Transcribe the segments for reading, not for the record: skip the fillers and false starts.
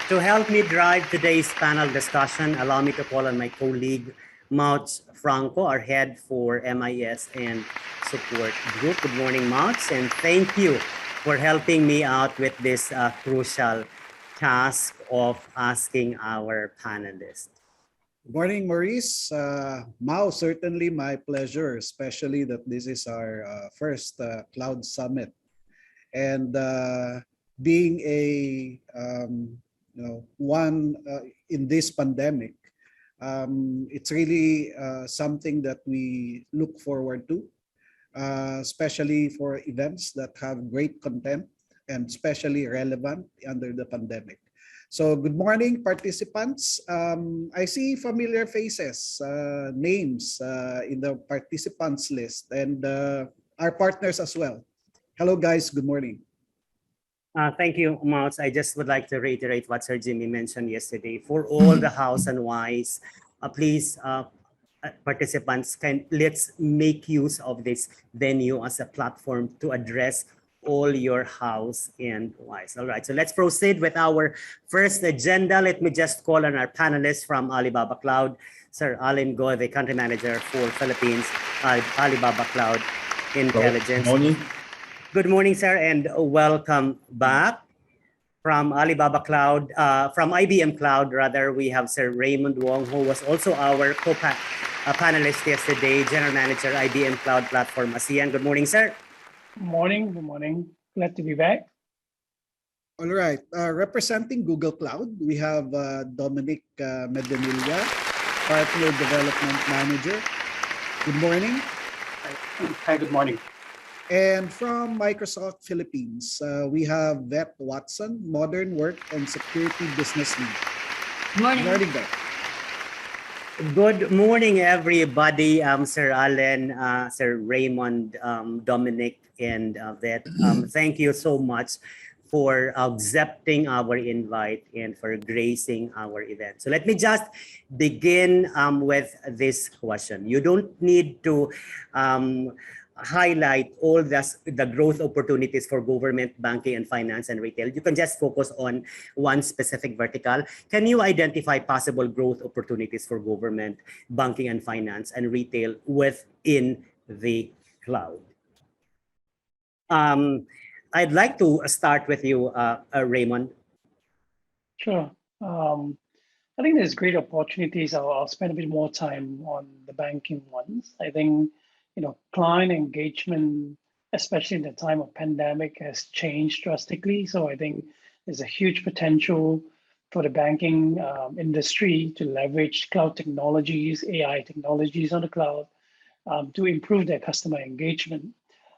To help me drive today's panel discussion, allow me to call on my colleague, Mouts Franco, our head for MIS and support group. Good morning, Mouts, and thank you for helping me out with this crucial task of asking our panelists. Good morning, Maurice. Mao, certainly my pleasure, especially that this is our first Cloud Summit. And being a, one in this pandemic, it's really something that we look forward to, especially for events that have great content and especially relevant under the pandemic. So good morning, participants. I see familiar faces, names in the participants list, and our partners as well. Hello, guys. Good morning. Thank you, Mouts. I just would like to reiterate what Sir Jimmy mentioned yesterday. For all the House and Wise, please, participants, let's make use of this venue as a platform to address all your House and Wise. All right, so let's proceed with our first agenda. Let me just call on our panelists from Alibaba Cloud, Sir Allen Go, the Country Manager for Philippines, Alibaba Cloud Intelligence. Good morning. Good morning, sir, and welcome back. From Alibaba Cloud, from IBM Cloud, rather, we have Sir Raymond Wong, who was also our panelist yesterday, General Manager, IBM Cloud Platform ASEAN. Good morning, sir. Good morning. Good morning. Glad to be back. All right. Representing Google Cloud, we have Dominic Medemilla, Partner Development Manager. Good morning. Hi, good morning. And from Microsoft Philippines, we have Vet Watson, Modern Work and Security Business Lead. Good morning. Good morning, Vet. Good morning, everybody. Sir Allen, Sir Raymond, Dominic, and Vet. Thank you so much for accepting our invite and for gracing our event. So let me just begin with this question. You don't need to highlight all the growth opportunities for government, banking, and finance and retail. You can just focus on one specific vertical. Can you identify possible growth opportunities for government, banking, and finance and retail within the cloud? I'd like to start with you, Raymond. Sure. I think there's great opportunities. I'll spend a bit more time on the banking ones. I think, client engagement, especially in the time of pandemic, has changed drastically. So I think there's a huge potential for the banking industry to leverage cloud technologies, AI technologies on the cloud to improve their customer engagement.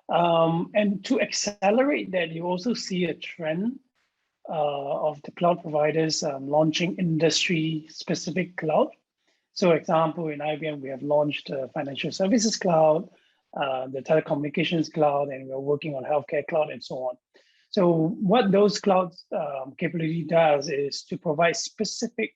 And to accelerate that, you also see a trend of the cloud providers launching industry-specific cloud. So, example, in IBM, we have launched Financial Services Cloud, the Telecommunications Cloud, and we're working on Healthcare Cloud and so on. So what those clouds capability does is to provide specific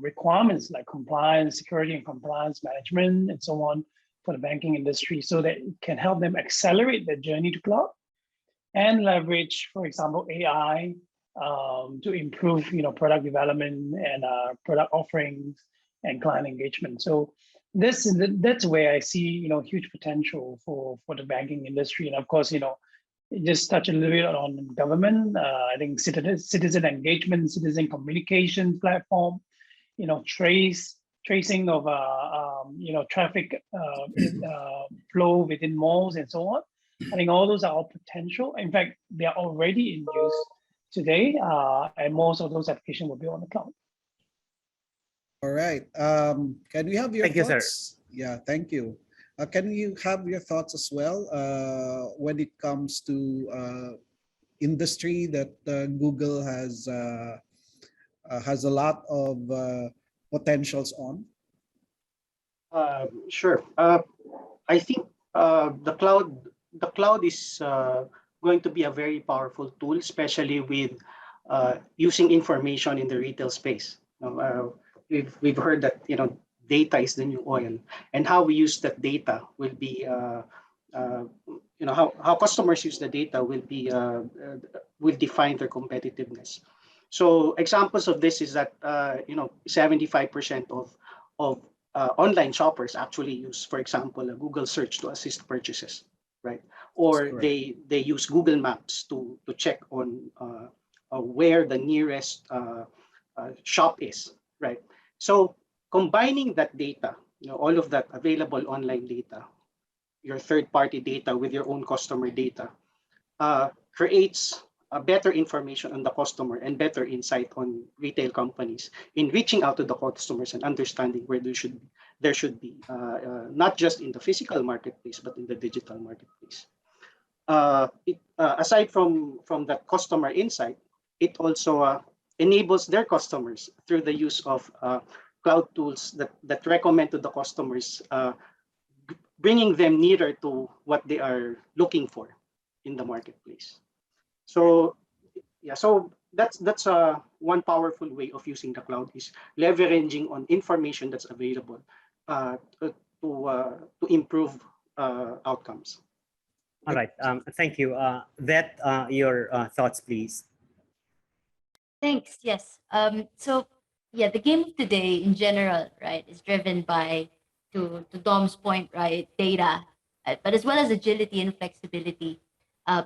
requirements like compliance, security and compliance management, and so on for the banking industry so that it can help them accelerate their journey to cloud and leverage, for example, AI to improve product development and product offerings and client engagement. So that's where I see huge potential for the banking industry. And of course, just touch a little bit on government. I think citizen engagement, citizen communication platform, tracing of traffic flow within malls and so on. I think all those are all potential. In fact, they are already in use today, and most of those applications will be on the cloud. All right. Can we have your Thank you, thoughts? sir. Yeah, thank you. Can you have your thoughts as well when it comes to industry that Google has a lot of potentials on? Sure. I think the cloud is going to be a very powerful tool, especially with using information in the retail space. We've heard that data is the new oil, and how we use that data will be how customers use the data will define their competitiveness. So examples of this is that 75% of online shoppers actually use, for example, a Google search to assist purchases, right? Or Correct. they use Google Maps to check on where the nearest shop is, right? So combining that data, all of that available online data, your third-party data with your own customer data, creates a better information on the customer and better insight on retail companies in reaching out to the customers and understanding where there should be not just in the physical marketplace but in the digital marketplace. Aside from that customer insight, it also enables their customers through the use of cloud tools that recommend to the customers, bringing them nearer to what they are looking for in the marketplace. So yeah, so that's one powerful way of using the cloud is leveraging on information that's available to improve outcomes. All right. Thank you. Your thoughts, please. Thanks. Yes. So yeah, the game of today in general, right, is driven by to Dom's point, right, data, but as well as agility and flexibility.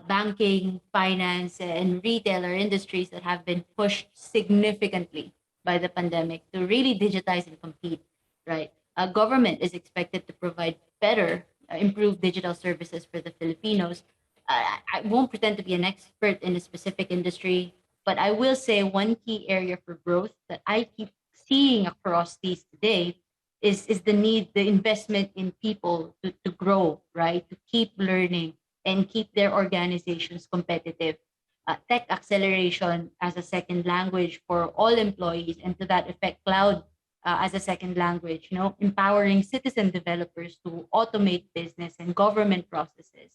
Banking, finance, and retail are industries that have been pushed significantly by the pandemic to really digitize and compete, right? Government is expected to provide better, improved digital services for the Filipinos. I won't pretend to be an expert in a specific industry, but I will say one key area for growth that I keep seeing across these today is the need, the investment in people to grow, right? To keep learning and keep their organizations competitive. Tech acceleration as a second language for all employees, and to that effect, cloud as a second language, empowering citizen developers to automate business and government processes,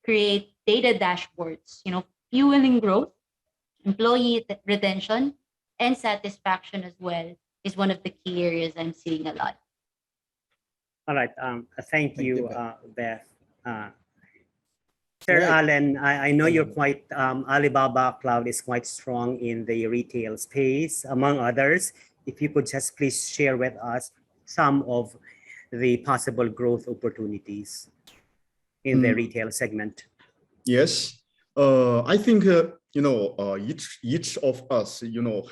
create data dashboards, fueling growth, employee retention, and satisfaction as well is one of the key areas I'm seeing a lot. All right. Thank Thank you, you, Beth. Beth. Sir Right. Allen, I know you're quite, Alibaba Cloud is quite strong in the retail space, among others. If you could just please share with us some of the possible growth opportunities in the retail segment. Yes, I think each of us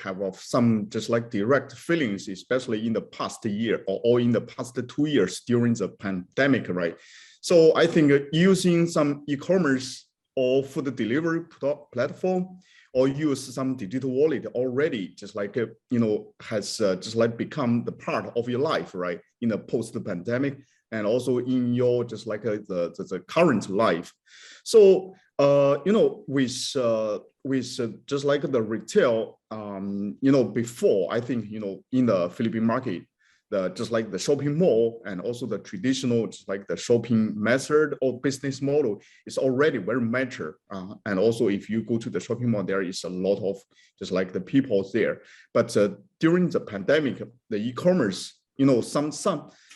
have some just like direct feelings, especially in the past year or in the past 2 years during the pandemic, right? So I think using some e-commerce or food delivery platform or use some digital wallet already just like has just like become the part of your life, right? In the post-pandemic and also in your just like the current life. So with just like the retail, before I think in the Philippine market, just like the shopping mall and also the traditional just like the shopping method or business model is already very mature. And also if you go to the shopping mall, there is a lot of just like the people there. But during the pandemic, the e-commerce,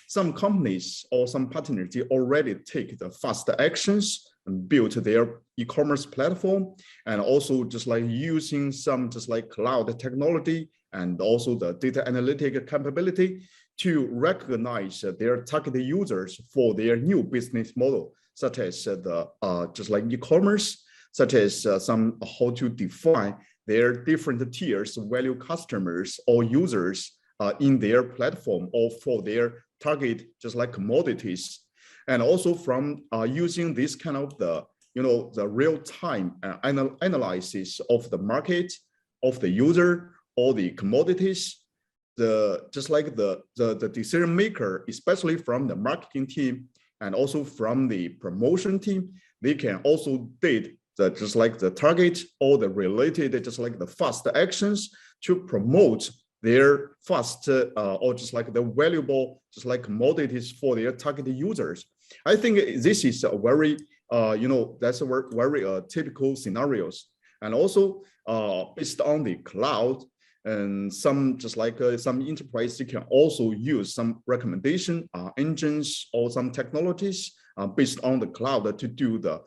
some companies or some partners they already take the fast actions and build their e-commerce platform, and also just like using some just like cloud technology and also the data analytic capability to recognize their target users for their new business model, such as the just like e-commerce, such as some how to define their different tiers value customers or users in their platform or for their target just like commodities. And also from using this kind of the real-time analysis of the market, of the user or the commodities, just like the decision maker, especially from the marketing team and also from the promotion team, they can also date just like the target or the related just like the fast actions to promote their fast or just like the valuable just like commodities for their target users. I think this is a very that's a very typical scenarios, and also based on the cloud and some just like some enterprise can also use some recommendation engines or some technologies based on the cloud to do the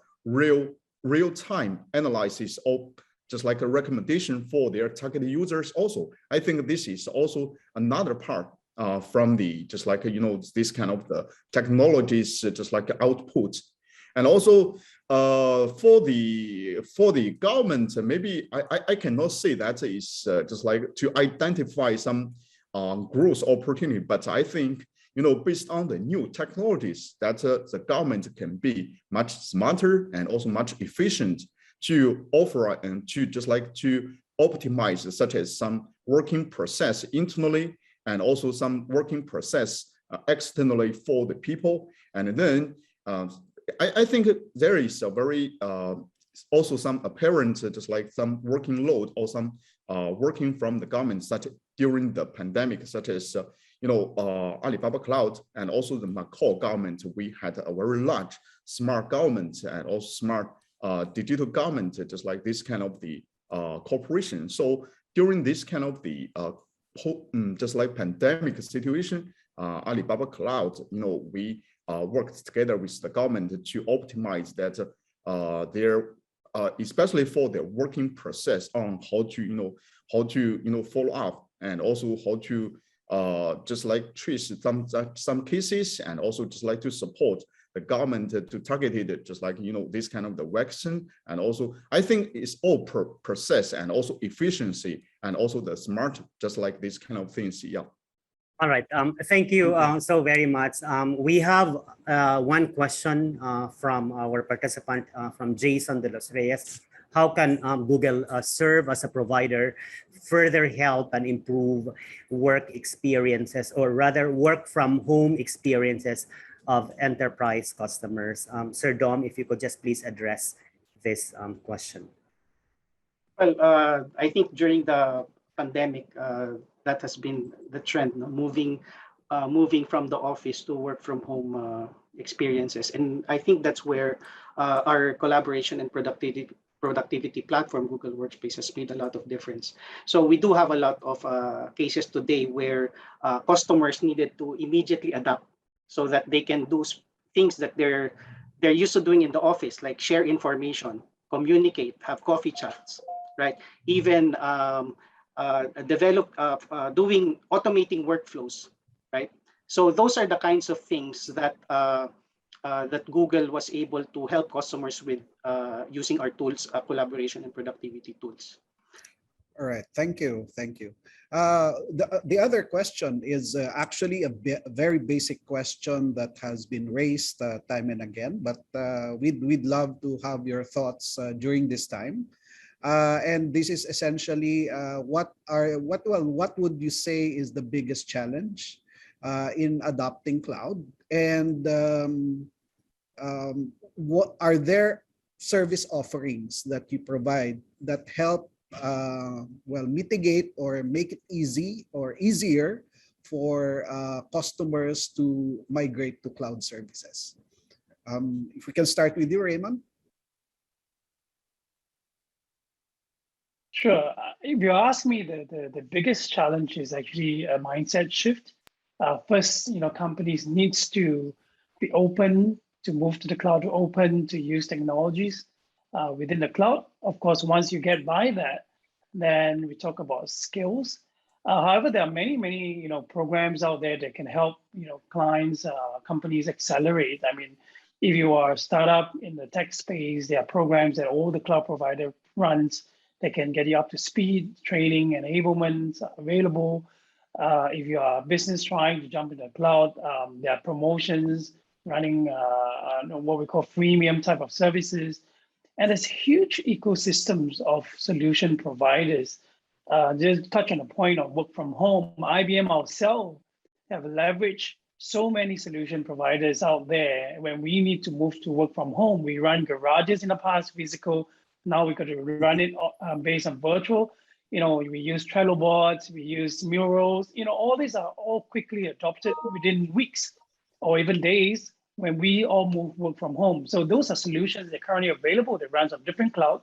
real-time analysis of just like a recommendation for their target users also. I think this is also another part from the, just like, this kind of the technologies, just like output. And also for the government, maybe I cannot say that is just like to identify some growth opportunity, but I think, based on the new technologies, that the government can be much smarter and also much efficient to offer and to just like to optimize, such as some working process internally and also some working process externally for the people. And then I think there is a very also some apparent just like some working load or some working from the government, such during the pandemic, such as Alibaba Cloud and also the Macau government. We had a very large smart government and also smart digital government, just like this kind of the corporation. So during this kind of the just like pandemic situation, Alibaba Cloud, we worked together with the government to optimize that their especially for their working process on how to follow up and also how to just like trace some cases, and also just like to support the government to target it, just like this kind of the vaccine. And also I think it's all process and also efficiency and also the smart, just like this kind of things. Yeah. All right. Thank you so very much. We have one question from our participant from Jason de los Reyes. How can Google serve as a provider, further help and improve work experiences, or rather work from home experiences of enterprise customers? Sir Dom, if you could just please address this question. Well, I think during the pandemic, that has been the trend, moving from the office to work from home experiences. And I think that's where our collaboration and productivity platform, Google Workspace, has made a lot of difference. So we do have a lot of cases today where customers needed to immediately adapt so that they can do things that they're used to doing in the office, like share information, communicate, have coffee chats, right? Even automating workflows, right? So those are the kinds of things that that Google was able to help customers with using our tools, collaboration and productivity tools. All right, thank you. The other question is actually a very basic question that has been raised time and again, but we'd love to have your thoughts during this time. And this is essentially what would you say is the biggest challenge in adopting cloud, and what are there service offerings that you provide that help mitigate or make it easy or easier for customers to migrate to cloud services? If we can start with you, Raymond. Sure. If you ask me, the biggest challenge is actually a mindset shift. First, companies needs to be open to move to the cloud, open to use technologies within the cloud. Of course, once you get by that, then we talk about skills. However, there are many programs out there that can help clients, companies accelerate. I mean, if you are a startup in the tech space, there are programs that all the cloud provider runs. They can get you up to speed, training, enablement available. If you are a business trying to jump into the cloud, there are promotions running what we call freemium type of services. And there's huge ecosystems of solution providers. Just touch on a point of work from home. IBM ourselves have leveraged so many solution providers out there. When we need to move to work from home, we run garages in the past, physical. Now we got to run it based on virtual. We use Trello boards, we use Murals. All these are all quickly adopted within weeks or even days when we all work from home. So those are solutions that are currently available that runs on different cloud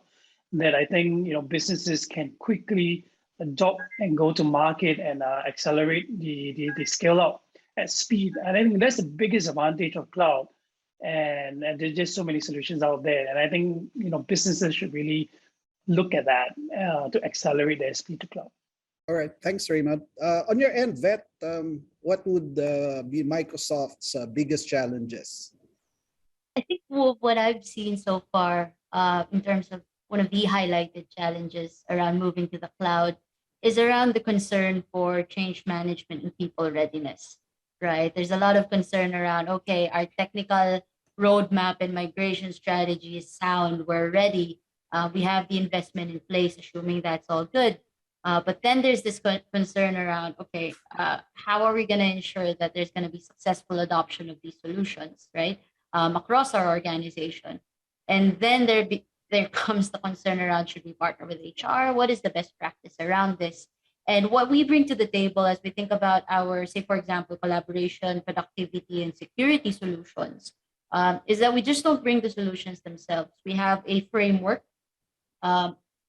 that I think businesses can quickly adopt and go to market and accelerate the scale up at speed. And I think that's the biggest advantage of cloud. And there's just so many solutions out there. And I think businesses should really look at that to accelerate the SP to cloud. All right, thanks, Raymond. On your end, Vet, what would be Microsoft's biggest challenges? I think what I've seen so far, in terms of one of the highlighted challenges around moving to the cloud, is around the concern for change management and people readiness, right? There's a lot of concern around, okay, our technical roadmap and migration strategy is sound, we're ready, we have the investment in place, assuming that's all good. But then there's this concern around, okay, how are we going to ensure that there's going to be successful adoption of these solutions, right? Across our organization. And then there comes the concern around, should we partner with HR? What is the best practice around this? And what we bring to the table as we think about our, say, for example, collaboration, productivity, and security solutions, is that we just don't bring the solutions themselves. We have a framework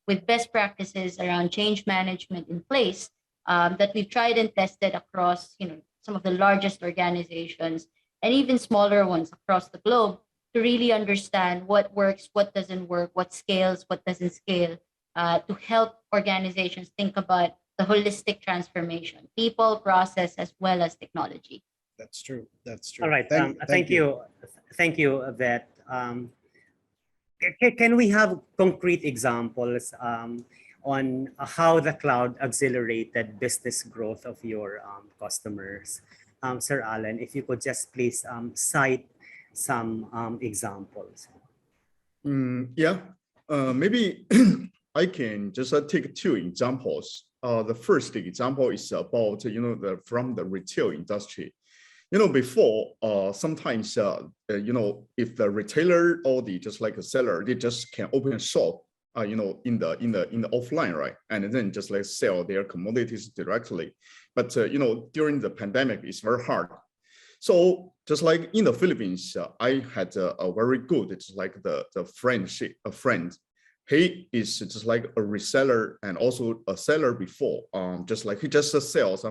with best practices around change management in place, that we've tried and tested across, some of the largest organizations and even smaller ones across the globe, to really understand what works, what doesn't work, what scales, what doesn't scale, to help organizations think about the holistic transformation, people, process, as well as technology. That's true. That's true. All right. Thank you. Thank you, Vet. Can we have concrete examples on how the cloud accelerated business growth of your customers? Sir Alan, if you could just please cite some examples. Yeah, maybe I can just take two examples. The first example is about, from the retail industry. Before, sometimes, if the retailer or just like a seller, they just can open a shop, in the offline, right? And then just like sell their commodities directly. But, during the pandemic, it's very hard. So just like in the Philippines, I had a very good, it's like a friend. He is just like a reseller and also a seller before. Just like he just sells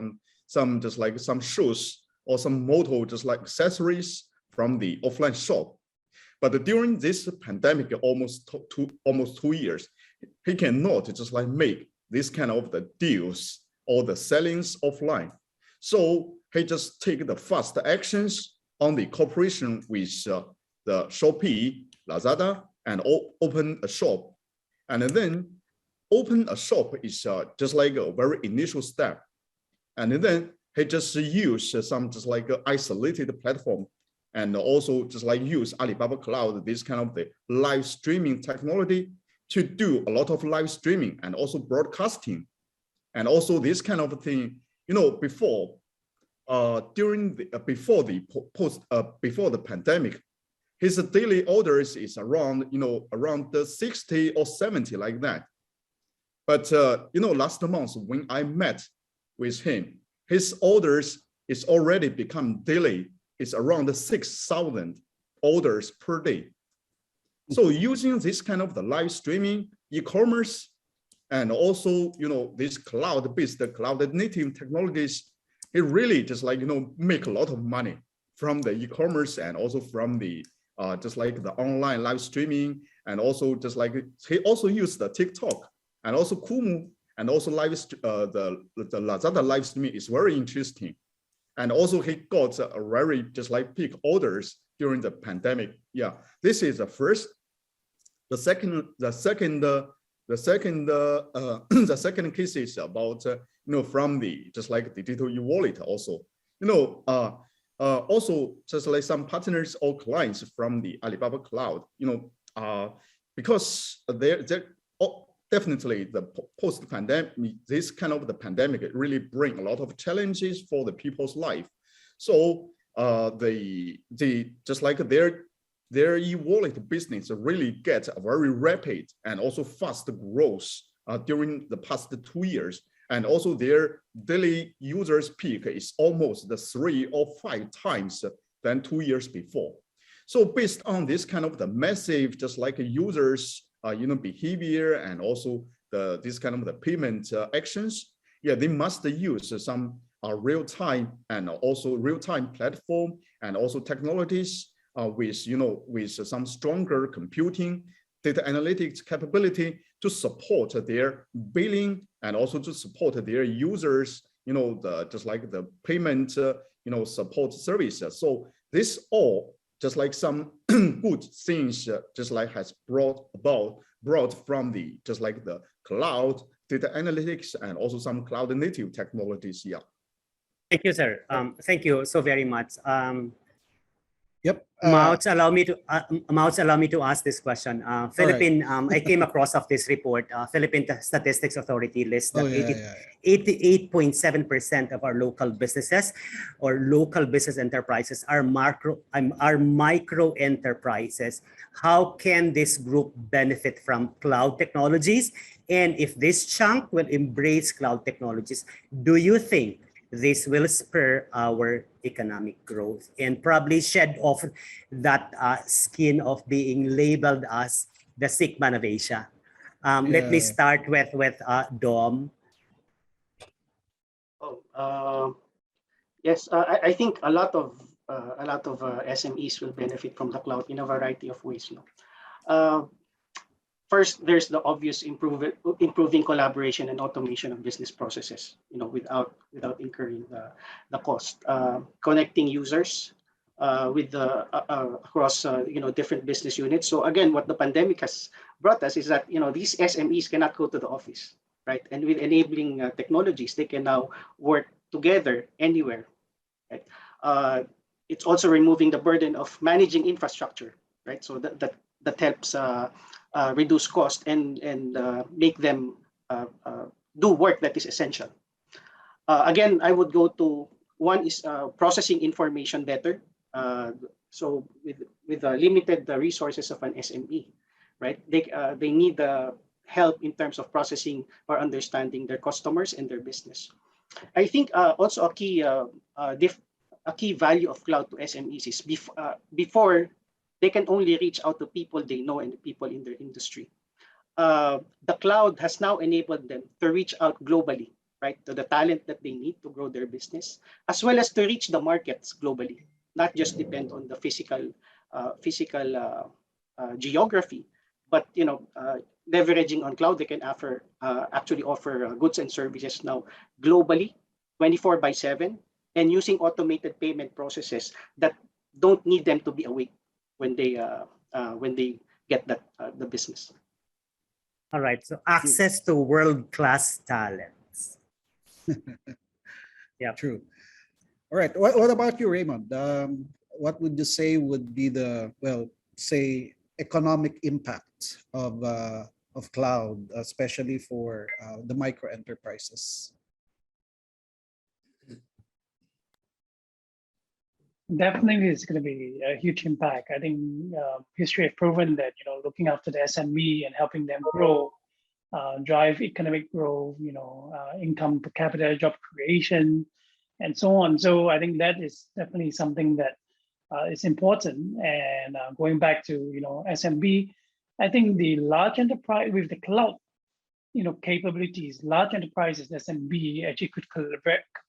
some just like some shoes or some motor just like accessories from the offline shop. But during this pandemic, almost 2 years, he cannot just like make this kind of the deals or the sellings offline. So he just take the fast actions on the cooperation with the Shopee, Lazada, and open a shop. And then open a shop is just like a very initial step. And then he just use some just like isolated platform, and also just like use Alibaba Cloud, this kind of the live streaming technology to do a lot of live streaming and also broadcasting. And also this kind of thing, before before the pandemic, his daily orders is around, around the 60 or 70 like that. But, last month when I met with him, his orders is already become daily. It's around 6,000 orders per day. So using this kind of the live streaming, e-commerce, and also, this cloud-based, cloud-native technologies, it really just like, make a lot of money from the e-commerce and also from the, just like the online live streaming, and also just like, he also used the TikTok and also Kumu, and also the Lazada live streaming is very interesting. And also he got a very just like peak orders during the pandemic. Yeah, this is the first. The second case is about, from the just like digital e-wallet also, also just like some partners or clients from the Alibaba Cloud, because they're definitely the post-pandemic, this kind of the pandemic, it really bring a lot of challenges for the people's life. So they just like their e-wallet business really get a very rapid and also fast growth during the past 2 years. And also their daily users peak is almost the 3 or 5 times than 2 years before. So based on this kind of the massive, just like users, behavior, and also this kind of the payment actions, yeah, they must use some real-time and also real-time platform and also technologies with some stronger computing data analytics capability to support their billing and also to support their users, just like the payment, support services. So this all just like some good things, just like has brought from just like the cloud, data analytics, and also some cloud native technologies. Yeah. Thank you, sir. Thank you so very much. Yep. Mouts, allow me to ask this question. Philippine, I came across of this report. Philippine Statistics Authority lists that 88.7% of our local businesses or local business enterprises are micro enterprises. How can this group benefit from cloud technologies? And if this chunk will embrace cloud technologies, do you think this will spur our economic growth and probably shed off that skin of being labeled as the sick man of Asia? Let me start with Dom. Yes, I think a lot of SMEs will benefit from the cloud in a variety of ways. First, there's the obvious improving collaboration and automation of business processes, without incurring the cost. Connecting users with across different business units. So again, what the pandemic has brought us is that these SMEs cannot go to the office, right? And with enabling technologies, they can now work together anywhere. Right? It's also removing the burden of managing infrastructure, right? So that helps reduce cost and make them do work that is essential. Again, I would go to one is processing information better. So with the limited resources of an SME, right? They need the help in terms of processing or understanding their customers and their business. I think also a key value of cloud to SMEs is before they can only reach out to people they know and the people in their industry. The cloud has now enabled them to reach out globally, right, to the talent that they need to grow their business, as well as to reach the markets globally, not just depend on the physical geography, but leveraging on cloud, they can actually offer goods and services now globally, 24/7, and using automated payment processes that don't need them to be awake when they get the business. All right, so access to world-class talents. Yeah, true. All right, what about you, Raymond? What would you say would be the economic impact of cloud, especially for the micro enterprises? Definitely, it's going to be a huge impact. I think history has proven that looking after the SME and helping them grow, drive economic growth, income per capita, job creation, and so on. So I think that is definitely something that is important. And going back to SMB, I think the large enterprise with the cloud, capabilities, large enterprises, SMB actually could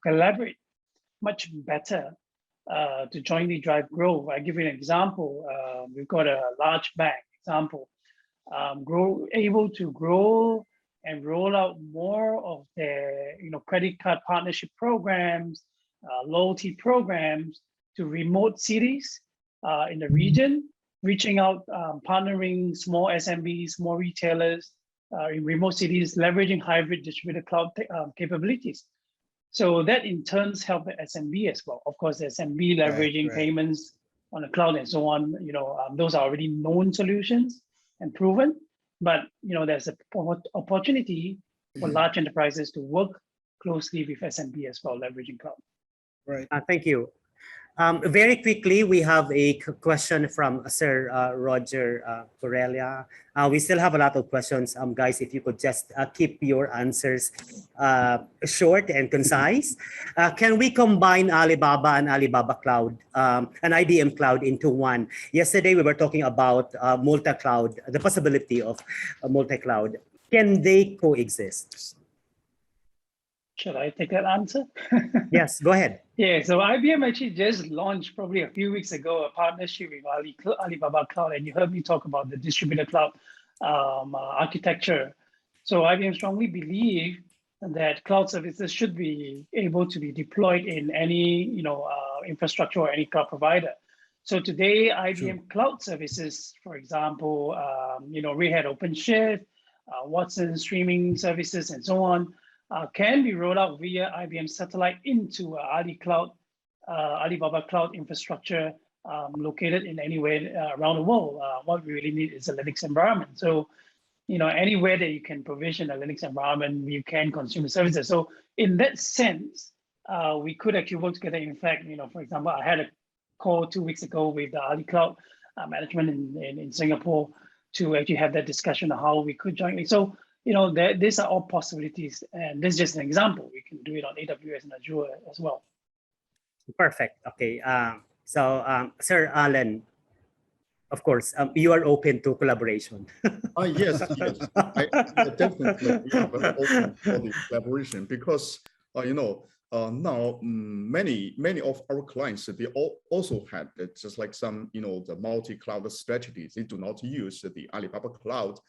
collaborate much better to jointly drive growth. I give you an example. We've got a large bank example, able to grow and roll out more of their credit card partnership programs, loyalty programs to remote cities in the region, reaching out, partnering small SMBs, small retailers in remote cities, leveraging hybrid distributed cloud capabilities. So that in turn helps the SMB as well. Of course, the SMB leveraging payments on the cloud and so on, those are already known solutions and proven, but there's an opportunity for large enterprises to work closely with SMB as well, leveraging cloud. Right. Thank you. Very quickly, we have a question from Sir Roger Correlia. We still have a lot of questions. Guys, if you could just keep your answers short and concise. Can we combine Alibaba and Alibaba Cloud and IBM Cloud into one? Yesterday, we were talking about multi-cloud, the possibility of multi-cloud. Can they coexist? Should I take that answer? Yes, go ahead. Yeah, so IBM actually just launched probably a few weeks ago a partnership with Alibaba Cloud, and you heard me talk about the distributed cloud architecture. So IBM strongly believe that cloud services should be able to be deployed in any infrastructure or any cloud provider. So today, IBM Cloud Services, for example, we had OpenShift, Watson streaming services, and so on, can be rolled out via IBM Satellite into Alibaba Cloud infrastructure located in anywhere around the world. What we really need is a Linux environment. So, anywhere that you can provision a Linux environment, you can consume the services. So in that sense, we could actually work together. In fact, for example, I had a call 2 weeks ago with the Ali Cloud management in Singapore to actually have that discussion on how we could jointly. So, these are all possibilities. And this is just an example. We can do it on AWS and Azure as well. Perfect. Okay. Sir Alan, of course, you are open to collaboration. Yes, yes. I definitely we are very open for the collaboration because now many of our clients, they also had just like some the multi-cloud strategies. They do not use the Alibaba Cloud.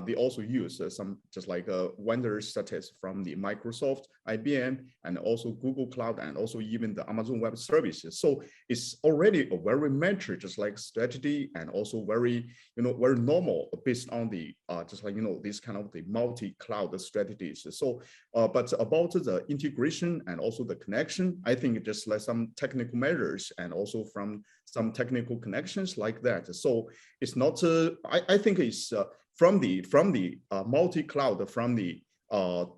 They also use some just like vendors such as from the Microsoft, IBM, and also Google Cloud, and also even the Amazon Web Services. So it's already a very mature just like strategy, and also very very normal based on the just like this kind of the multi-cloud strategies. So but about the integration and also the connection, I think just like some technical measures and also from some technical connections like that. So it's not I think it's from the multi-cloud, from the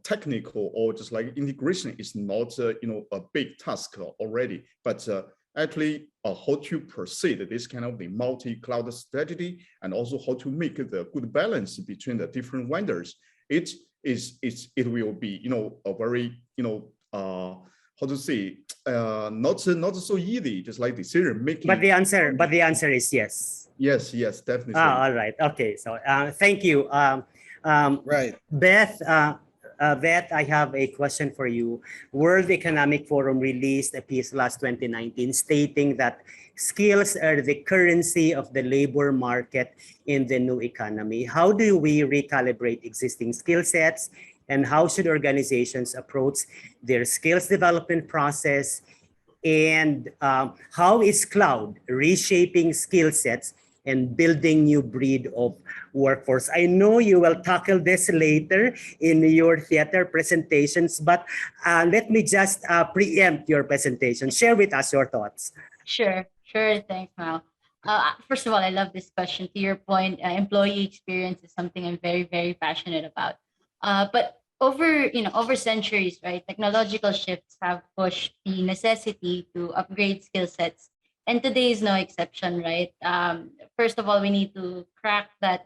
technical or just like integration is not a big task already, but actually how to proceed this kind of the multi-cloud strategy, and also how to make the good balance between the different vendors. It will be a very how to say not so easy, just like decision making. But the answer is yes. Yes, definitely. All right. Okay. So thank you. Right. Beth, I have a question for you. World Economic Forum released a piece last 2019 stating that skills are the currency of the labor market in the new economy. How do we recalibrate existing skill sets, and how should organizations approach their skills development process? And how is cloud reshaping skill sets and building new breed of workforce? I know you will tackle this later in your theater presentations, but let me just preempt your presentation. Share with us your thoughts. Sure. Thanks, Mal. First of all, I love this question. To your point, employee experience is something I'm very, very passionate about. But over centuries, right, technological shifts have pushed the necessity to upgrade skill sets, and today is no exception, right? First of all, we need to crack that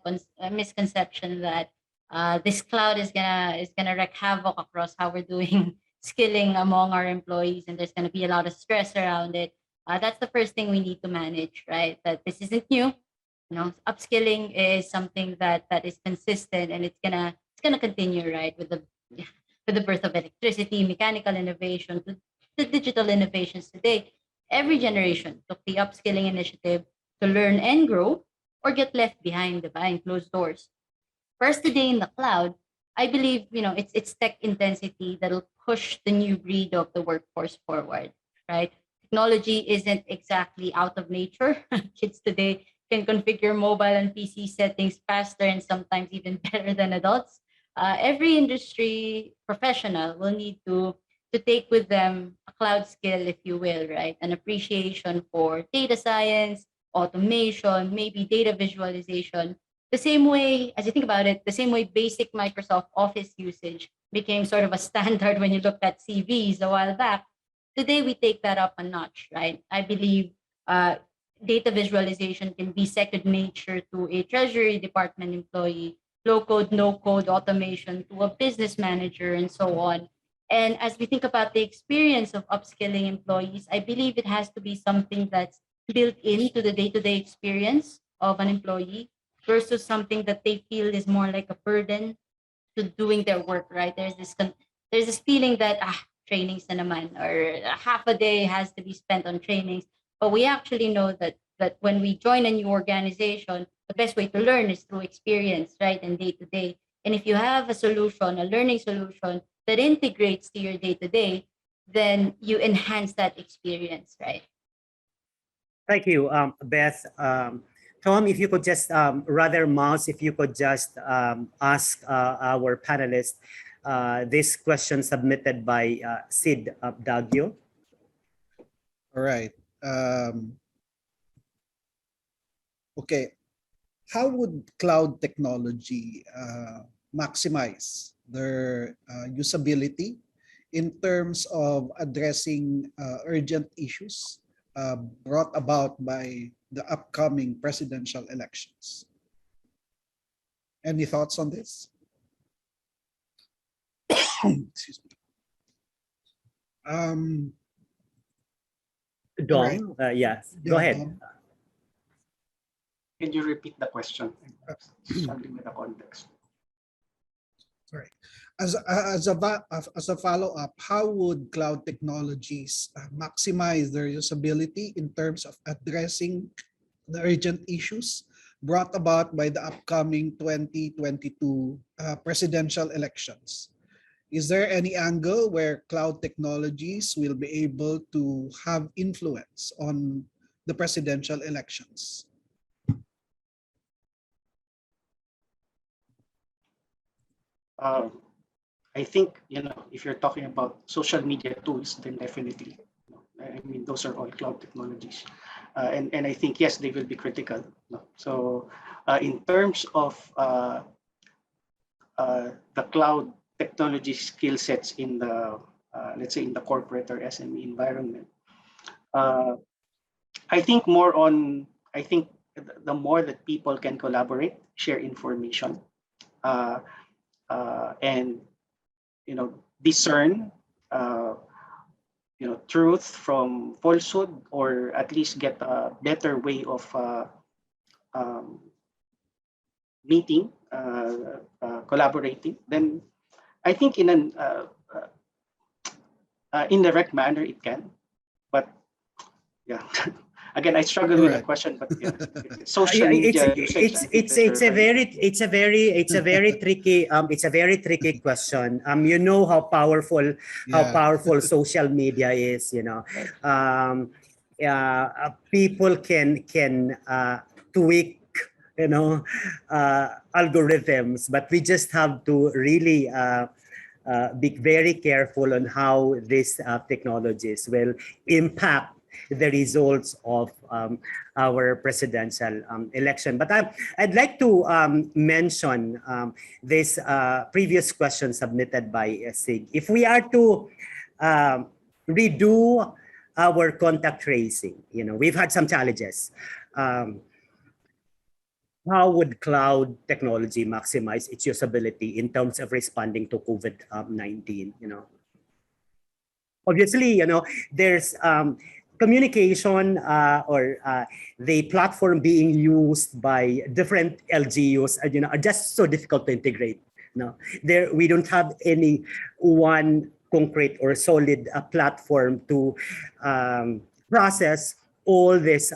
misconception that this cloud is gonna wreak havoc across how we're doing skilling among our employees, and there's gonna be a lot of stress around it. That's the first thing we need to manage, right? That this isn't new. Upskilling is something that is consistent, and it's gonna continue, right, with the birth of electricity, mechanical innovation, to digital innovations today. Every generation took the upskilling initiative to learn and grow, or get left behind behind closed doors. First, today in the cloud, I believe it's tech intensity that'll push the new breed of the workforce forward, right? Technology isn't exactly out of nature. Kids today can configure mobile and PC settings faster and sometimes even better than adults. Every industry professional will need to take with them a cloud skill, if you will, right? An appreciation for data science, automation, maybe data visualization. The same way, as you think about it, the same way basic Microsoft Office usage became sort of a standard when you looked at CVs a while back. Today, we take that up a notch, right? I believe data visualization can be second nature to a Treasury Department employee, low code, no code automation to a business manager, and so on. And as we think about the experience of upskilling employees, I believe it has to be something that's built into the day-to-day experience of an employee versus something that they feel is more like a burden to doing their work, right? There's this feeling that trainings na naman, or half a day has to be spent on trainings. But we actually know that when we join a new organization, the best way to learn is through experience, right? And day to day. And if you have a solution, a learning solution that integrates to your day to day, then you enhance that experience, right? Thank you, Beth. Tom, if you could just, rather Mouse, if you could just ask our panelists this question submitted by Sid Dagyo. All right. Okay. How would cloud technology maximize their usability in terms of addressing urgent issues brought about by the upcoming presidential elections? Any thoughts on this? Excuse me. Right. Dom, yes, go Yeah, ahead. Dom. Can you repeat the question? I'm struggling with the context. Sorry. As a follow-up, how would cloud technologies maximize their usability in terms of addressing the urgent issues brought about by the upcoming 2022 presidential elections? Is there any angle where cloud technologies will be able to have influence on the presidential elections? I think, if you're talking about social media tools, then definitely, I mean, those are all cloud technologies. And I think, yes, they will be critical. So in terms of the cloud technology skill sets in the, let's say in the corporate or SME environment, I think the more that people can collaborate, share information, and discern truth from falsehood, or at least get a better way of meeting, collaborating, then I think in an indirect manner it can. But yeah, again, I struggle with the Correct. question, but yeah, social media usage, I think It's a very tricky question. You know how powerful Yeah. social media is. People can tweak algorithms, but we just have to really be very careful on how these technologies will impact the results of our presidential election. But I'd like to mention this previous question submitted by SIG. If we are to redo our contact tracing, we've had some challenges. How would cloud technology maximize its usability in terms of responding to COVID-19? Obviously, there's communication or the platform being used by different LGUs, are just so difficult to integrate. We don't have any one concrete or solid platform to process all this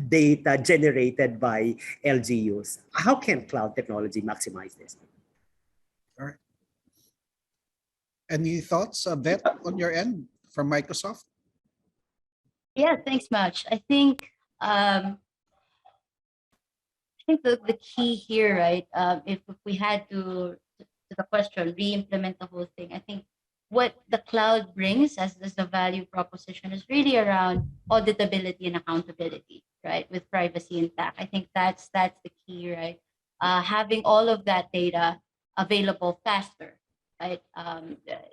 data generated by LGUs. How can cloud technology maximize this? All right. Any thoughts, Beth, on your end from Microsoft? Yeah, thanks much. I think the key here, right? If we had to the question, re-implement the whole thing, I think what the cloud brings as the value proposition is really around auditability and accountability, right? With privacy intact. I think that's the key, right? Having all of that data available faster, right?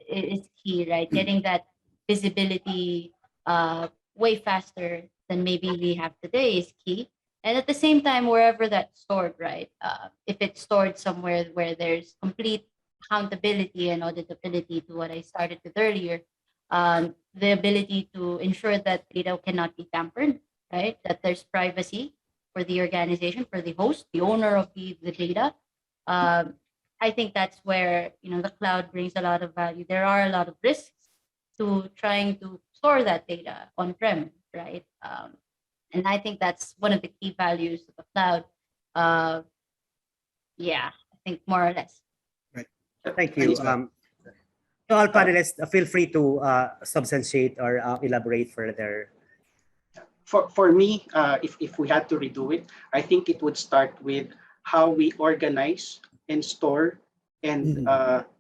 Is key, right? Getting that visibility way faster than maybe we have today is key. And at the same time, wherever that's stored, right? If it's stored somewhere where there's complete accountability and auditability, to what I started with earlier, the ability to ensure that data cannot be tampered, right? That there's privacy for the organization, for the host, the owner of the data. I think that's where the cloud brings a lot of value. There are a lot of risks to trying to store that data on-prem, right? And I think that's one of the key values of the cloud. Yeah, I think more or less. Thank you. Thanks, Matt. To all panelists, feel free to substantiate or elaborate further. For me, if we had to redo it, I think it would start with how we organize and store and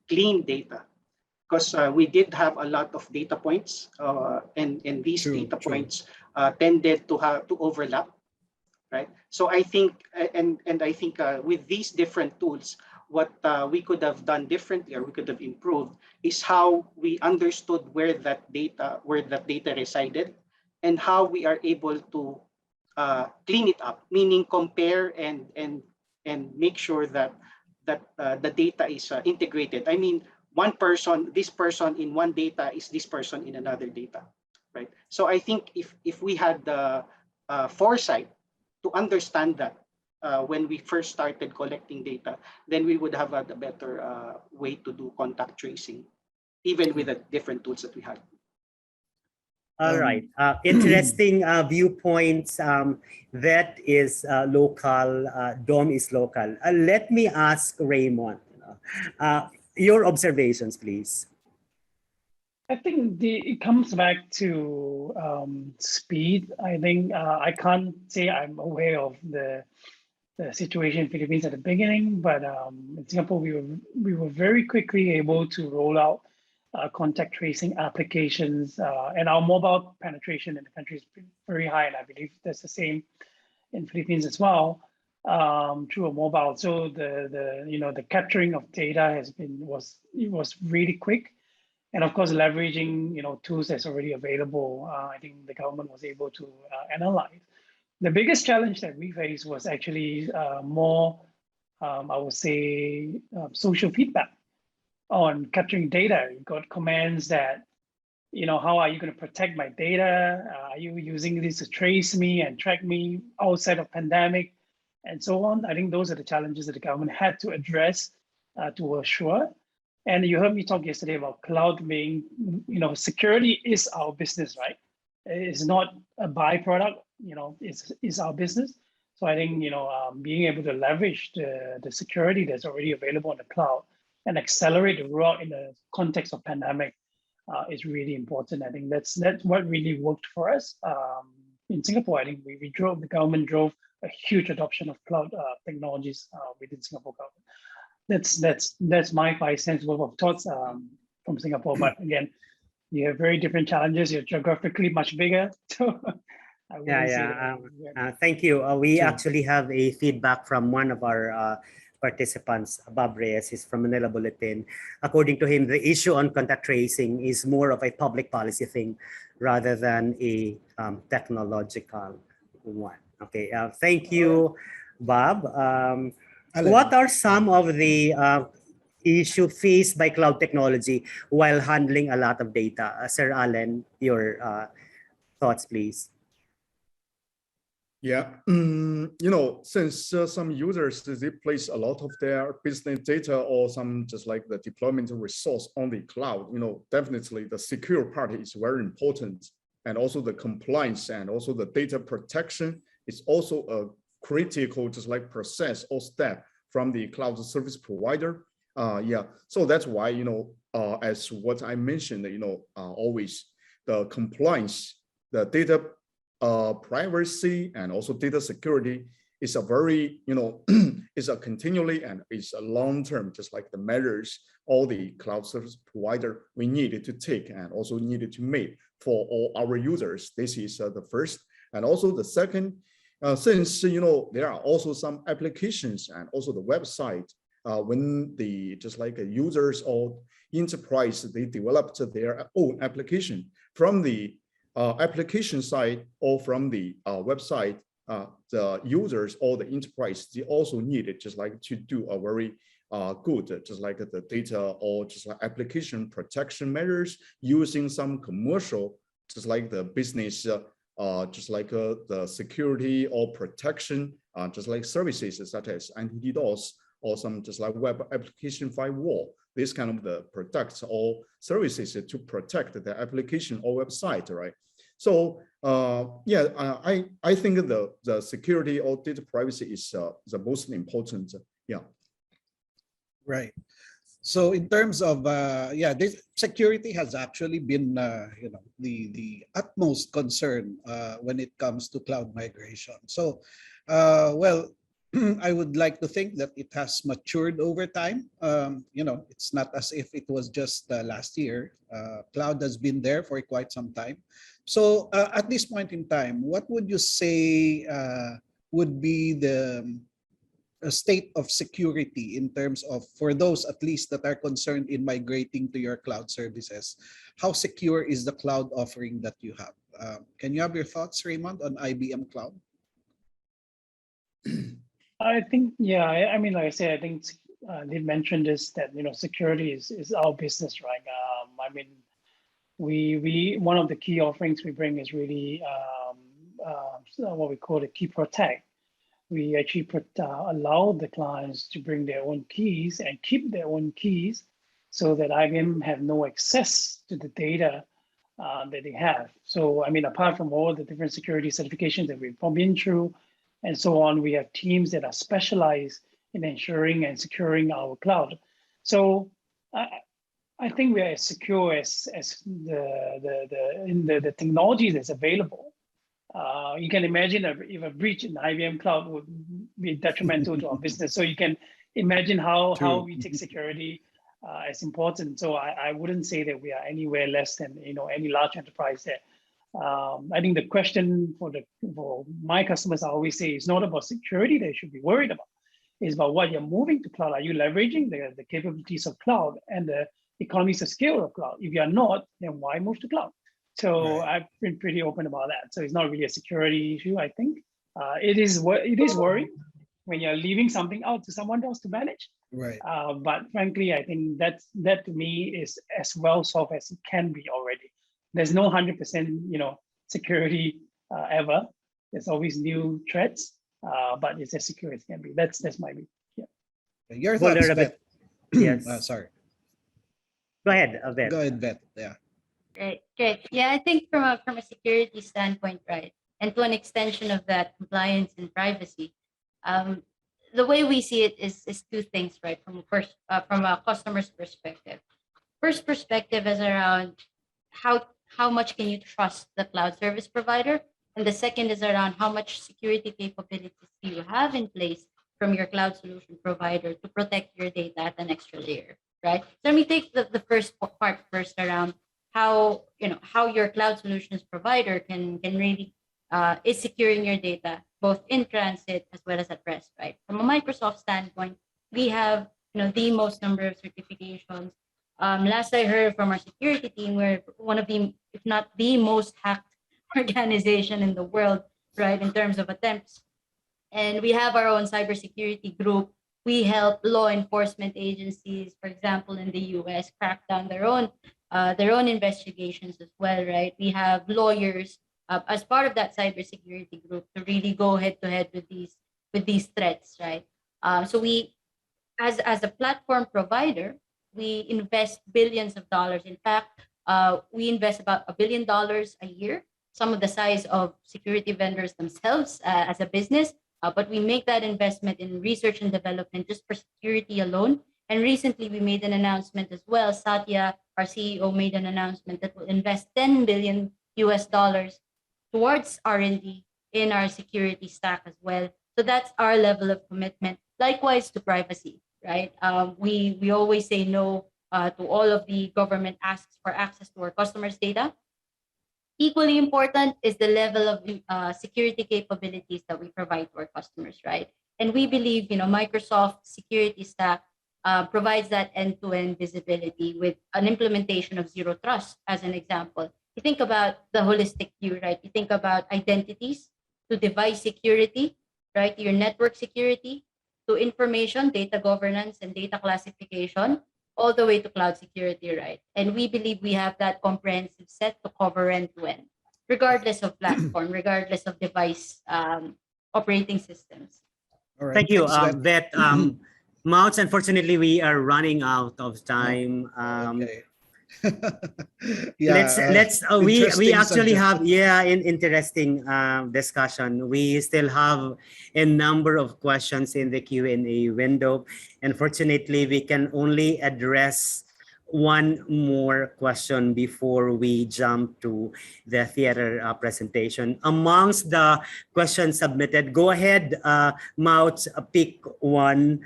clean data. Because we did have a lot of data points, and these True, data true. points tended to overlap, right? So I think, and I think with these different tools, what we could have done differently or we could have improved is how we understood where that data resided, and how we are able to clean it up, meaning compare and make sure that the data is integrated. I mean, this person in one data is this person in another data, right? So I think if we had the foresight to understand that when we first started collecting data, then we would have had a better way to do contact tracing, even with the different tools that we had. All right. Interesting viewpoints. That is local. DOM is local. Let me ask Raymond. Your observations, please. I think it comes back to speed. I think I can't say I'm aware of the situation in Philippines at the beginning, but in Singapore we were very quickly able to roll out contact tracing applications, and our mobile penetration in the country is very high, and I believe that's the same in Philippines as well, through a mobile. So the capturing of data was really quick. And of course, leveraging tools that's already available, I think the government was able to analyze. The biggest challenge that we faced was actually more, I would say, social feedback on capturing data. You got comments that, how are you going to protect my data? Are you using this to trace me and track me outside of pandemic, and so on? I think those are the challenges that the government had to address to assure. And you heard me talk yesterday about cloud being, security is our business, right? It's not a byproduct, it's our business. So I think, being able to leverage the security that's already available on the cloud and accelerate the rollout in the context of pandemic is really important. I think that's what really worked for us. In Singapore, I think the government drove a huge adoption of cloud technologies within Singapore government. That's my 5 cents worth of thoughts from Singapore. But again, you have very different challenges. You're geographically much bigger. So thank you. We actually have a feedback from one of our participants, Bob Reyes. He's from Manila Bulletin. According to him, the issue on contact tracing is more of a public policy thing rather than a technological one. Okay, thank you, Bob. What are some of the issues faced by cloud technology while handling a lot of data? Sir Allen, your thoughts, please. Yeah, since some users, they place a lot of their business data or some just like the deployment resource on the cloud, definitely the secure part is very important. And also the compliance and also the data protection is also a critical just like process or step from the cloud service provider. So that's why, as what I mentioned, always the compliance, the data privacy and also data security is a very, is a continually and is a long-term, just like the measures all the cloud service provider we needed to take and also needed to make for all our users. This is the first. And also the second, since, there are also some applications and also the website, when the, just like users or enterprise, they developed their own application from the application side or from the website, the users or the enterprise, they also needed just like to do a very good, just like the data or just like application protection measures using some commercial, just like the business, just like the security or protection, just like services such as anti-DDoS or some just like web application firewall, this kind of the products or services to protect the application or website, right? So yeah, I think the security or data privacy is the most important. Yeah. Right. So in terms of yeah, this security has actually been you know, the utmost concern when it comes to cloud migration. So well, I would like to think that it has matured over time. You know, it's not as if it was just last year. Cloud has been there for quite some time. So at this point in time, what would you say would be the state of security in terms of, for those at least that are concerned in migrating to your cloud services, how secure is the cloud offering that you have? Can you have your thoughts, Raymond, on IBM Cloud? I think, yeah, I mean, like I said, I think they mentioned this, that, you know, security is our business, right? I mean, we one of the key offerings we bring is really what we call the key protect. We actually allow the clients to bring their own keys and keep their own keys so that IBM have no access to the data that they have. So, I mean, apart from all the different security certifications that we've been through and so on, we have teams that are specialized in ensuring and securing our cloud. So I think we are as secure as the technology that's available. You can imagine if a breach in the IBM cloud would be detrimental to our business. So you can imagine how we take security as important. So I wouldn't say that we are anywhere less than, you know, any large enterprise there. I think the question for my customers, I always say, is not about security they should be worried about. It's about what you're moving to cloud. Are you leveraging the capabilities of cloud and the economies of scale of cloud? If you're not, then why move to cloud? So I've been pretty open about that. So it's not really a security issue, I think. It is worrying when you're leaving something out to someone else to manage. Right. But frankly, I think that to me is as well solved as it can be already. There's no 100%, you know, security ever. There's always new threats, but it's as secure as it can be. That's my view. Yeah. Your thoughts, Beth? Yes. Sorry. Go ahead, Beth. Go ahead, Beth. Yeah. Great. Yeah, I think from a security standpoint, right, and to an extension of that, compliance and privacy, the way we see it is two things, right? From a customer's perspective. First perspective is around how much can you trust the cloud service provider, and the second is around how much security capabilities do you have in place from your cloud solution provider to protect your data at an extra layer, right? So let me take the first part first around how your cloud solutions provider can really is securing your data both in transit as well as at rest, right? From a Microsoft standpoint, we have the most number of certifications. Last I heard from our security team, we're one of the, if not the most hacked organization in the world, right, in terms of attempts. And we have our own cybersecurity group. We help law enforcement agencies, for example, in the US, crack down their own investigations as well, right? We have lawyers as part of that cybersecurity group to really go head to head with these threats, right? So we, as a platform provider, we invest billions of dollars. In fact, we invest about $1 billion a year, some of the size of security vendors themselves as a business. But we make that investment in research and development just for security alone. And recently we made an announcement as well. Satya, our CEO, made an announcement that will invest $10 billion towards R&D in our security stack as well. So that's our level of commitment. Likewise to privacy, right? We always say no to all of the government asks for access to our customers' data. Equally important is the level of security capabilities that we provide to our customers, right? And we believe, Microsoft security stack provides that end-to-end visibility with an implementation of zero trust, as an example. You think about the holistic view, right? You think about identities to device security, right? Your network security to information, data governance, and data classification, all the way to cloud security, right? And we believe we have that comprehensive set to cover end-to-end, regardless of platform, regardless of device operating systems. All right. Thank you, Thanks, Beth. Mouts, unfortunately, we are running out of time. Okay. Yeah, Let's we interesting actually have suggestion. an interesting discussion. We still have a number of questions in the Q&A window. Unfortunately, we can only address one more question before we jump to the theater presentation. Amongst the questions submitted, go ahead, Mouth, pick one.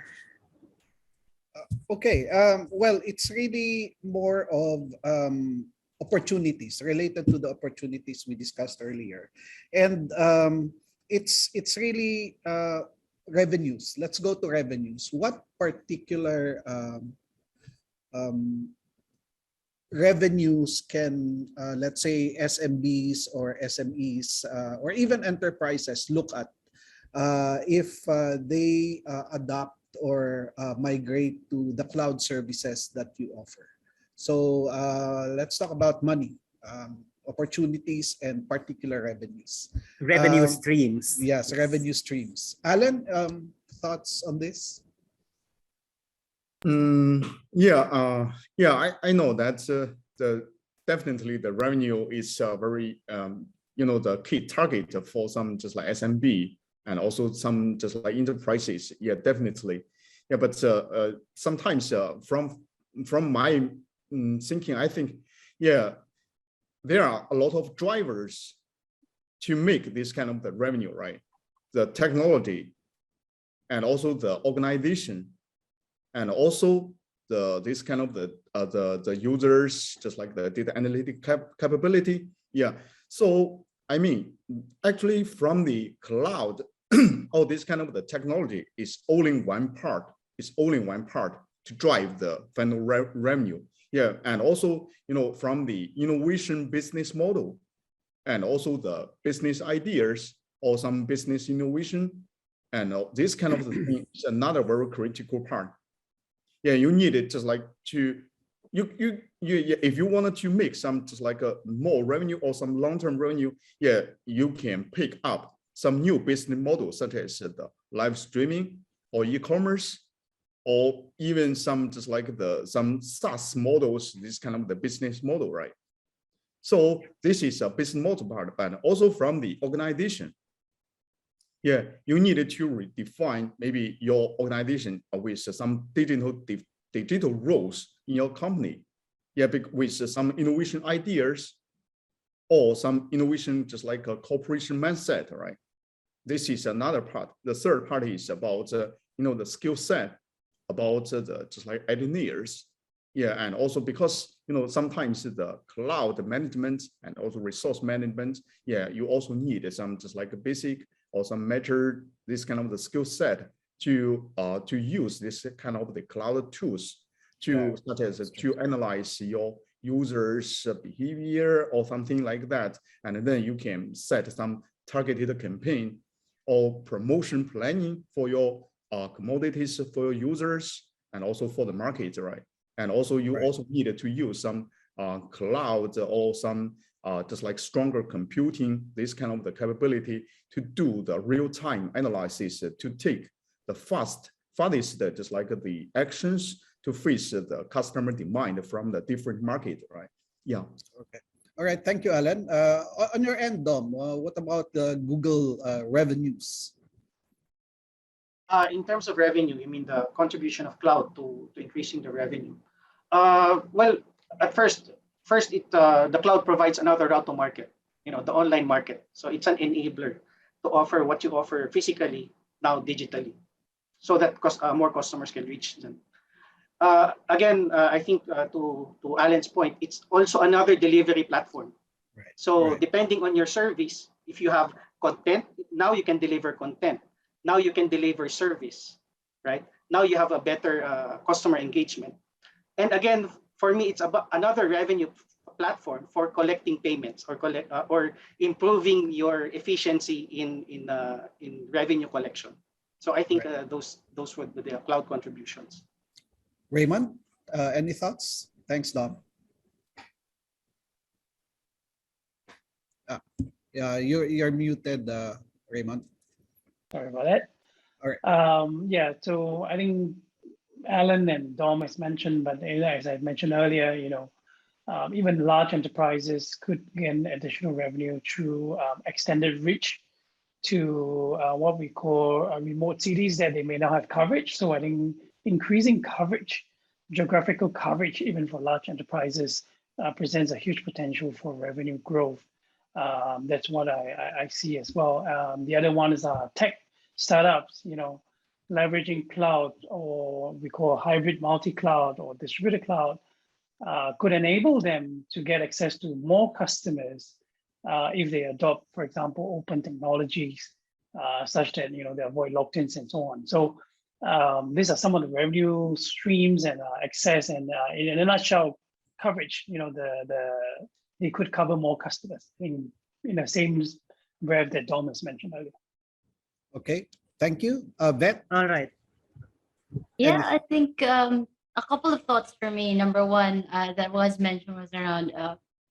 Okay, well, it's really more of opportunities related to the opportunities we discussed earlier. And it's really revenues. Let's go to revenues. What particular um, revenues can, let's say, SMBs or SMEs or even enterprises look at if they adopt or migrate to the cloud services that you offer? So let's talk about money, opportunities, and particular revenues. Revenue streams. Yes, revenue streams. Alan, thoughts on this? Yeah, I know that the definitely the revenue is very the key target for some just like SMB and also some just like enterprises. Yeah, definitely. Yeah, but sometimes from my thinking, I think there are a lot of drivers to make this kind of the revenue, right? The technology and also the organization. And also this kind of the users, just like the data analytic capability. Yeah. So I mean, actually from the cloud, all this kind of the technology is only one part. It's only one part to drive the final revenue. Yeah. And also, from the innovation business model and also the business ideas or some business innovation. And this kind of thing is another very critical part. Yeah, you need it just like to if you wanted to make some just like a more revenue or some long-term revenue, yeah, you can pick up some new business models such as the live streaming or e-commerce, or even some just like some SaaS models, this kind of the business model, right? So this is a business model part, but also from the organization. Yeah, you needed to redefine maybe your organization with some digital roles in your company. Yeah, with some innovation ideas or some innovation just like a corporation mindset, right? This is another part. The third part is about the skill set, about the just like engineers. Yeah, and also because sometimes the cloud management and also resource management, yeah, you also need some just like a basic or some measure this kind of the skill set to use this kind of the cloud tools such as to analyze your users behavior or something like that, and then you can set some targeted campaign or promotion planning for your commodities for your users and also for the market, right? And also you also needed to use some cloud or some just like stronger computing, this kind of the capability to do the real-time analysis to take the fastest just like the actions to face the customer demand from the different market, right? Yeah. Okay. All right. Thank you, Alan. On your end, Dom, what about the Google revenues? In terms of revenue, you mean the contribution of cloud to increasing the revenue? Well, at first the cloud provides another route to market, the online market. So it's an enabler to offer what you offer physically now digitally, so that more customers can reach them. Again, I think to Alan's point, it's also another delivery platform. Right. So depending on your service, if you have content, now you can deliver content. Now you can deliver service, right? Now you have a better customer engagement. And again, for me, it's about another revenue platform for collecting payments or improving your efficiency in revenue collection. So I think those would be the cloud contributions. Raymond, any thoughts? Thanks, Dom. Yeah, you're muted, Raymond. Sorry about that. All right. Yeah, so I think Alan and Dom has mentioned, but as I mentioned earlier, even large enterprises could gain additional revenue through extended reach to what we call remote cities that they may not have coverage. So I think increasing coverage, geographical coverage, even for large enterprises, presents a huge potential for revenue growth. That's what I see as well. The other one is tech startups, leveraging cloud, or we call hybrid multi-cloud or distributed cloud, could enable them to get access to more customers if they adopt, for example, open technologies such that they avoid lock-ins and so on. So these are some of the revenue streams and access, and in a nutshell, coverage. They could cover more customers in the same breath that Dom has mentioned earlier. Okay, thank you. Vet? All right. Yeah, I think a couple of thoughts for me. Number one, that was mentioned was around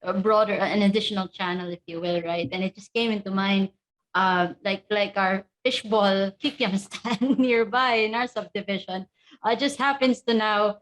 a broader, an additional channel, if you will, right? And it just came into mind, like our fishball kikiam stand nearby in our subdivision, just happens to now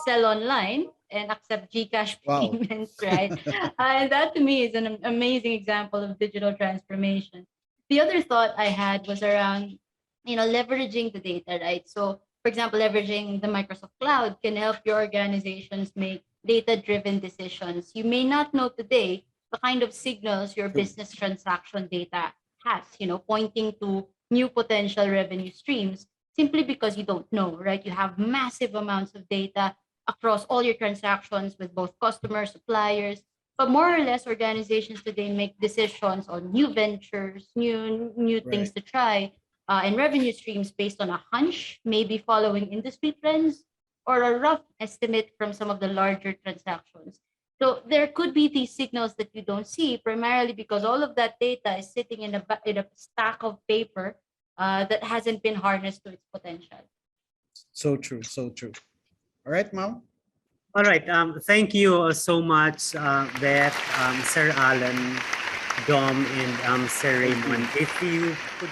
sell online and accept GCash Wow. payments, right? And that to me is an amazing example of digital transformation. The other thought I had was around, leveraging the data, right? So, for example, leveraging the Microsoft Cloud can help your organizations make data-driven decisions. You may not know today the kind of signals your business transaction data has, pointing to new potential revenue streams, simply because you don't know, right? You have massive amounts of data across all your transactions with both customers, suppliers, but more or less organizations today make decisions on new ventures, new things Right. to try, and revenue streams based on a hunch, maybe following industry trends, or a rough estimate from some of the larger transactions. So there could be these signals that you don't see, primarily because all of that data is sitting in a stack of paper that hasn't been harnessed to its potential. So true, so true. All right, Mao? All right. Thank you so much, Beth, Sir Alan, Dom, and Sir Raymond. If you could